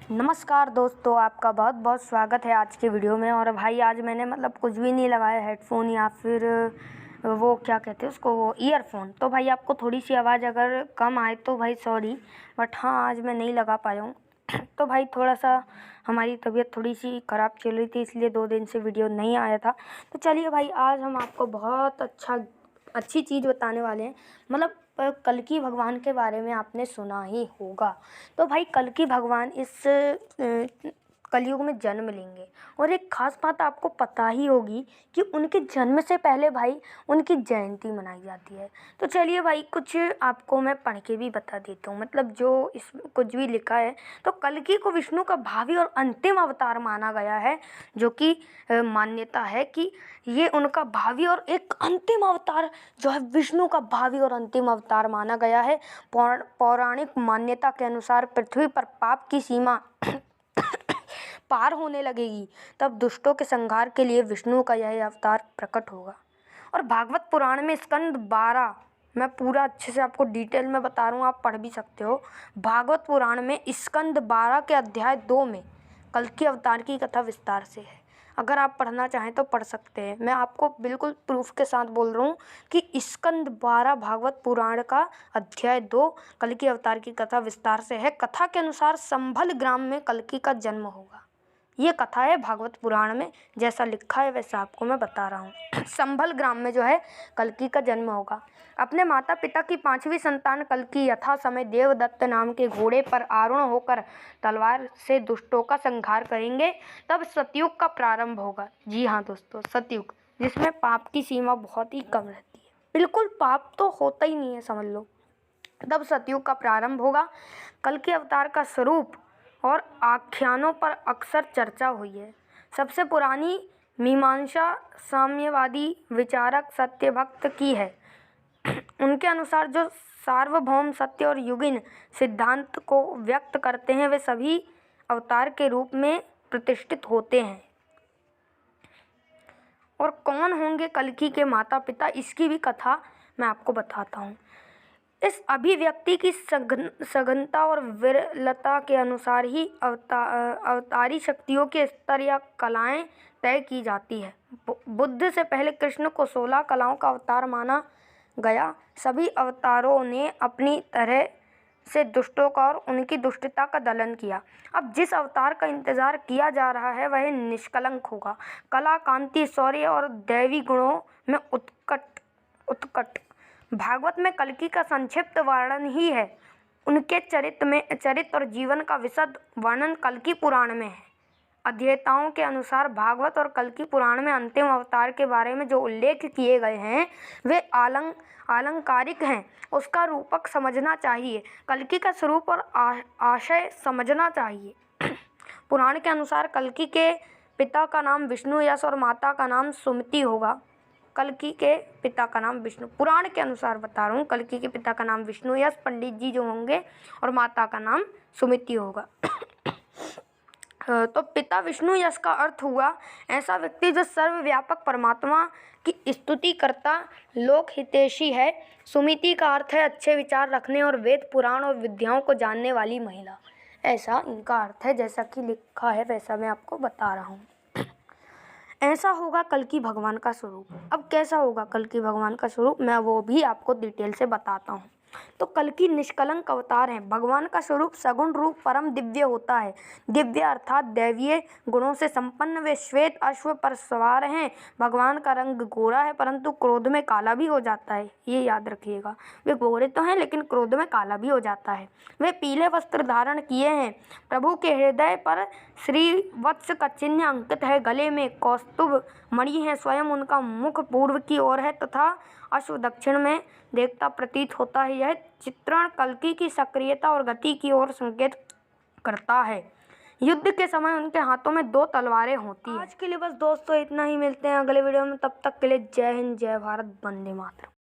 नमस्कार दोस्तों, आपका बहुत बहुत स्वागत है आज के वीडियो में। और भाई आज मैंने कुछ भी नहीं लगाया, हेडफोन या फिर वो क्या कहते हैं उसको, वो ईयरफोन। तो भाई आपको थोड़ी सी आवाज़ अगर कम आए तो भाई सॉरी, बट हाँ आज मैं नहीं लगा पाया हूँ। तो भाई थोड़ा सा हमारी तबीयत थोड़ी सी ख़राब चल रही थी, इसलिए 2 दिन से वीडियो नहीं आया था। तो चलिए भाई आज हम आपको बहुत अच्छी चीज़ बताने वाले हैं। कल्कि भगवान के बारे में आपने सुना ही होगा। तो भाई कल्कि भगवान इस कलयुग में जन्म लेंगे। और एक ख़ास बात आपको पता ही होगी कि उनके जन्म से पहले भाई उनकी जयंती मनाई जाती है। तो चलिए भाई कुछ आपको मैं पढ़ के भी बता देता हूँ, जो इस कुछ भी लिखा है। तो कल्कि को विष्णु का भावी और अंतिम अवतार माना गया है, जो कि मान्यता है कि ये उनका भावी और एक अंतिम अवतार जो है विष्णु का भावी और अंतिम अवतार माना गया है। पौराणिक मान्यता के अनुसार पृथ्वी पर पाप की सीमा पार होने लगेगी, तब दुष्टों के संहार के लिए विष्णु का यह अवतार प्रकट होगा। और भागवत पुराण में स्कंद 12, मैं पूरा अच्छे से आपको डिटेल में बता रहा हूँ, आप पढ़ भी सकते हो। भागवत पुराण में स्कंद 12 के अध्याय 2 में कल्कि अवतार की कथा विस्तार से है। अगर आप पढ़ना चाहें तो पढ़ सकते हैं। मैं आपको बिल्कुल प्रूफ के साथ बोल रहा हूँ कि स्कंद 12 भागवत पुराण का अध्याय 2 कल्कि अवतार की कथा विस्तार से है। कथा के अनुसार संभल ग्राम में कल्कि का जन्म होगा। ये कथा है भागवत पुराण में, जैसा लिखा है वैसा आपको मैं बता रहा हूँ। संभल ग्राम में जो है कल्कि का जन्म होगा। अपने माता पिता की 5वीं संतान कल्कि यथा समय देवदत्त नाम के घोड़े पर आरूढ़ होकर तलवार से दुष्टों का संहार करेंगे, तब सतयुग का प्रारंभ होगा। जी हाँ दोस्तों, सतयुग, जिसमें पाप की सीमा बहुत ही कम रहती है, बिल्कुल पाप तो होता ही नहीं है समझ लो। तब सतयुग का प्रारंभ होगा। कल्कि अवतार का स्वरूप और आख्यानों पर अक्सर चर्चा हुई है। सबसे पुरानी मीमांसा साम्यवादी विचारक सत्यभक्त की है। उनके अनुसार जो सार्वभौम सत्य और युगिन सिद्धांत को व्यक्त करते हैं वे सभी अवतार के रूप में प्रतिष्ठित होते हैं। और कौन होंगे कल्कि के माता पिता, इसकी भी कथा मैं आपको बताता हूँ। इस अभिव्यक्ति की सघनता और विरलता के अनुसार ही अवतारी शक्तियों के स्तर या कलाएं तय की जाती है। बुद्ध से पहले कृष्ण को 16 कलाओं का अवतार माना गया। सभी अवतारों ने अपनी तरह से दुष्टों का और उनकी दुष्टता का दलन किया। अब जिस अवतार का इंतजार किया जा रहा है वह निष्कलंक होगा, कला, कांति, शौर्य और दैवी गुणों में उत्कट। भागवत में कल्कि का संक्षिप्त वर्णन ही है। उनके चरित्र और जीवन का विशद वर्णन कल्कि पुराण में है। अध्येताओं के अनुसार भागवत और कल्कि पुराण में अंतिम अवतार के बारे में जो उल्लेख किए गए हैं वे आलंकारिक हैं। उसका रूपक समझना चाहिए, कल्कि का स्वरूप और आशय समझना चाहिए। पुराण के अनुसार कल्कि के पिता का नाम विष्णु यश और माता का नाम सुमति होगा। कल्कि के पिता का नाम विष्णु, पुराण के अनुसार बता रहा हूँ, कल्कि के पिता का नाम विष्णु यश पंडित जी जो होंगे और माता का नाम सुमति होगा। तो पिता विष्णु यश का अर्थ हुआ ऐसा व्यक्ति जो सर्वव्यापक परमात्मा की स्तुति करता, लोक हितैषी है। सुमति का अर्थ है अच्छे विचार रखने और वेद पुराण और विद्याओं को जानने वाली महिला। ऐसा इनका अर्थ है, जैसा कि लिखा है वैसा मैं आपको बता रहा हूँ। ऐसा होगा कल्कि भगवान का स्वरूप। अब कैसा होगा कल्कि भगवान का स्वरूप, मैं वो भी आपको डिटेल से बताता हूँ। तो कल्कि निष्कलंक अवतार है। भगवान का स्वरूप सगुण रूप परम दिव्य होता है। दिव्य अर्थात दैवीय गुणों से संपन्न वे श्वेत अश्व पर सवार हैं। भगवान का रंग गोरा है परंतु क्रोध में काला भी हो जाता है, ये याद रखिएगा। वे गोरे तो हैं लेकिन क्रोध में काला भी हो जाता है। वे पीले वस्त्र धारण किए हैं। प्रभु के हृदय पर श्री वत्स का चिन्ह अंकित है। गले में कौस्तुभ मणि है। स्वयं उनका मुख पूर्व की ओर है तथा अश्व दक्षिण में देखता प्रतीत होता है। यह चित्रण कल्कि की सक्रियता और गति की ओर संकेत करता है। युद्ध के समय उनके हाथों में 2 तलवारें होती हैं। आज के लिए बस दोस्तों इतना ही, मिलते हैं अगले वीडियो में। तब तक के लिए जय हिंद, जय भारत, वंदे मातरम।